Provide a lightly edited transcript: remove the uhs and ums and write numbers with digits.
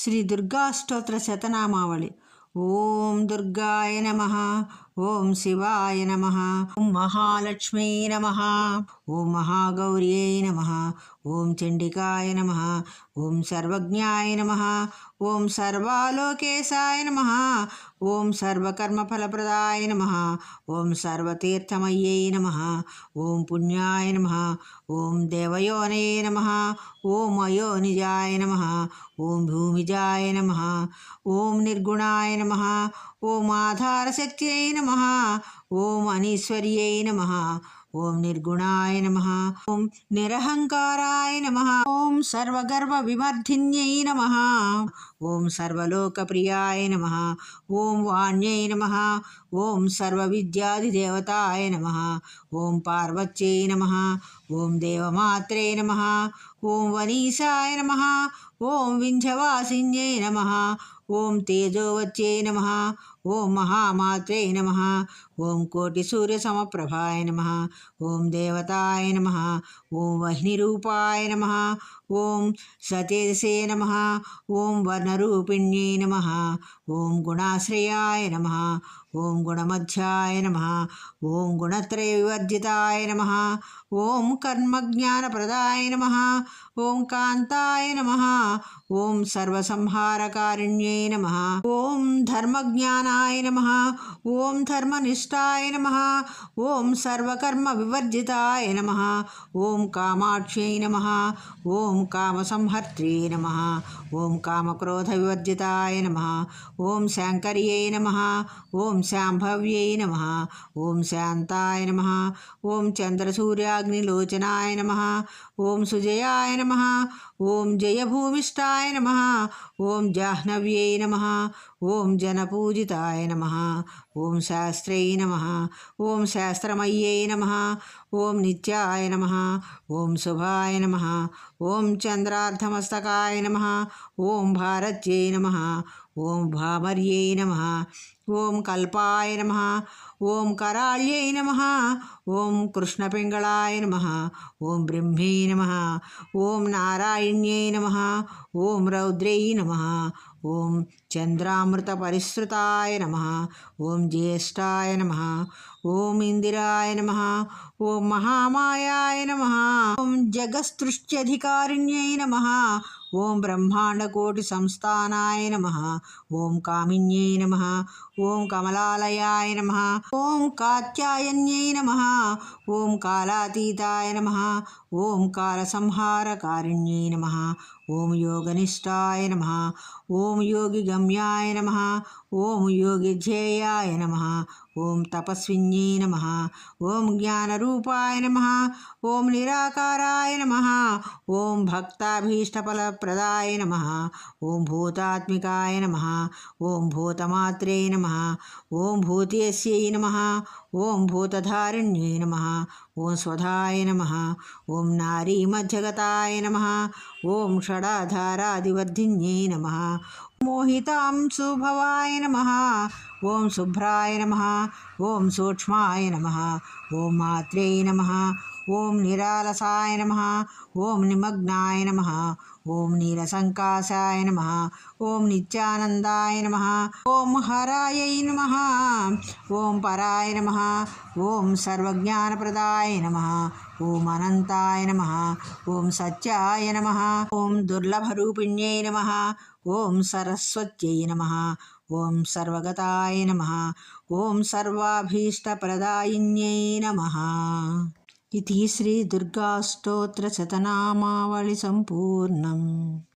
శ్రీ దుర్గా స్తోత్ర శతనామావళి. ఓం దుర్గాయ నమః. ఓం శివాయ నమః. ఓం మహాలక్ష్మీ నమః. ఓం మహాగౌర్యై నమః. ఓం చండికాయ నమః. ఓం సర్వజ్ఞాయ నమః. ఓం సర్వాలోకేశాయ నమః. ఓం సర్వకర్మఫలప్రదాయ నమః. ఓం సర్వతీర్థమయ్యై నమః. ఓం పుణ్యాయ నమః. ఓం దేవయోనయే నమః. ఓం అయోనిజాయ నమః. ఓం భూమిజాయ నమః. ఓం నిర్గుణాయ నమః. ఓం ఆధారశక్త్యై నమః. ఓం అనీశ్వర్యై నమః. ఓం నిర్గుణాయ నమః. ఓం నిరహంకారాయ నమః. ఓం సర్వగర్వ విమర్ధిన్యై నమః. ఓం సర్వలోకప్రియాయ నమః. ఓం వాణ్యై నమః. ఓం సర్వవిద్యాదిదేవతాయ నమః. ఓం పార్వత్యై నమః. ఓం దేవమాత్రే నమః. ఓం వనీశాయ నమః. ఓం వింధ్యవాసిన్యై నమః. ఓం తేజోవత్యై నమః. ఓం మహామాత్రే నమః. ఓం కోటిసూర్యసమప్రభాయ నమః. ఓం దేవతాయ నమః. ఓం వహ్నిరూపాయ నమః. ఓం సతేజసే నమః. ఓం వర్ణరూపిణ్యై నమః. ఓం గుణాశ్రయాయ నమః. ఓం గుణమధ్యాయ నమః. ఓం గుణత్రయ వివర్జితాయ నమః. ఓం కర్మజ్ఞానప్రదాయ నమః. ఓం కాంతాయ నమః. ఓం సర్వసంహారకారిణ్యై నమః. ఓం ధర్మజ్ఞానాయ నమః. ఓం ధర్మనిష్టాయ నమః. ఓం సర్వకర్మ వివర్జితాయ నమః. ఓం కామాక్ష్యై నమః. ఓం కామసంహర్త్రే నమః. ఓం కామక్రోధ వివర్జితాయ నమః. ఓం శాంకర్యై నమః. ఓం శాంభవ్యై నమః. ఓం శాంతాయ నమః. ఓం చంద్రసూర్యాగ్నిలోచనాయ నమః. ఓం సుజయాయ నమః. ఓం జయభూమిష్టాయ నమః. ఓం జాహ్నవ్యై నమః. ఓం జనపూజితాయ నమః. ఓం శాస్త్రై నమః. ఓం శాస్త్రమయ్యై నమః. ఓం నిత్యాయ నమః. ఓం శుభాయ నమః. ఓం చంద్రార్ధమస్తకాయ నమః. ఓం భారత్యై నమః. ఓం భామర్యై నమః. ఓం కల్పాయ నమః. ఓం కరాళ్యై నమః. ఓం కృష్ణపింగళాయ నమః. ఓం బ్రహ్మే నమః. ఓం నారాయణ్యై నమః. ఓం రౌద్రై నమః. ఓం చంద్రామృత పరిశ్రుతాయ నమః. ఓం జ్యేష్ఠాయ నమః. ఓం ఇందిరాయ నమః. ఓం మహామాయాయ నమః. ఓం జగత్సృష్ట్యధికారిణ్యై నమః. ఓం బ్రహ్మాండకోటి సంస్థానాయ నమః. ఓం కామిన్యై నమః. ఓం కమలాలయాయ నమః. ఓం కాత్యాయన్యై నమః. ఓం కాలాతీతాయ నమః. ఓం కాలసంహారకారిణ్యై నమః. ఓం యోగనిష్టాయ నమః. ఓం యోగిగమ్యాయ నమః. ఓం యోగిధ్యేయాయ నమః. ఓం తపస్విన్యై నమః. ఓం జ్ఞానరూపాయ నమః. ఓం నిరాకారాయ నమః. ఓం భక్తాభీష్టఫలప్రదాయ నమః. ఓం భూతాత్మికాయ నమః. ఓం భూతమాత్రే నమః. ఓం భూతేస్యై నమః. ఓం భూతధారిణ్యై నమః. ఓం స్వధాయ నమః. ఓం నారీమధ్యగతాయ నమః. ఓం షడాధారాదివర్ధిన్యై నమః. మోహితాంశుభవాయ నమః. ఓం శుభ్రాయ నమః. ఓం సూక్ష్మాయ నమః. ఓం మాత్రే నమః. ఓం నిరాలసాయ నమః. ఓం నిమగ్నాయ నమః. ఓం నీలసంకాశాయ నమః. ఓం నిత్యానందాయ నమః. ఓం హరాయై నమః. ఓం పరాయ నమః. ఓం సర్వజ్ఞానప్రదాయ నమః. ఓం అనంతాయ నమః. ఓం సత్యాయ నమః. ఓం దుర్లభరూపిణ్యై నమః. ఓం సరస్వత్యై నమః. ఓం సర్వగతాయ నమః. ఓం సర్వాభీష్టప్రదాయిన్యై నమః. ఇది శ్రీ దుర్గా స్తోత్ర శతనామావళి సంపూర్ణం.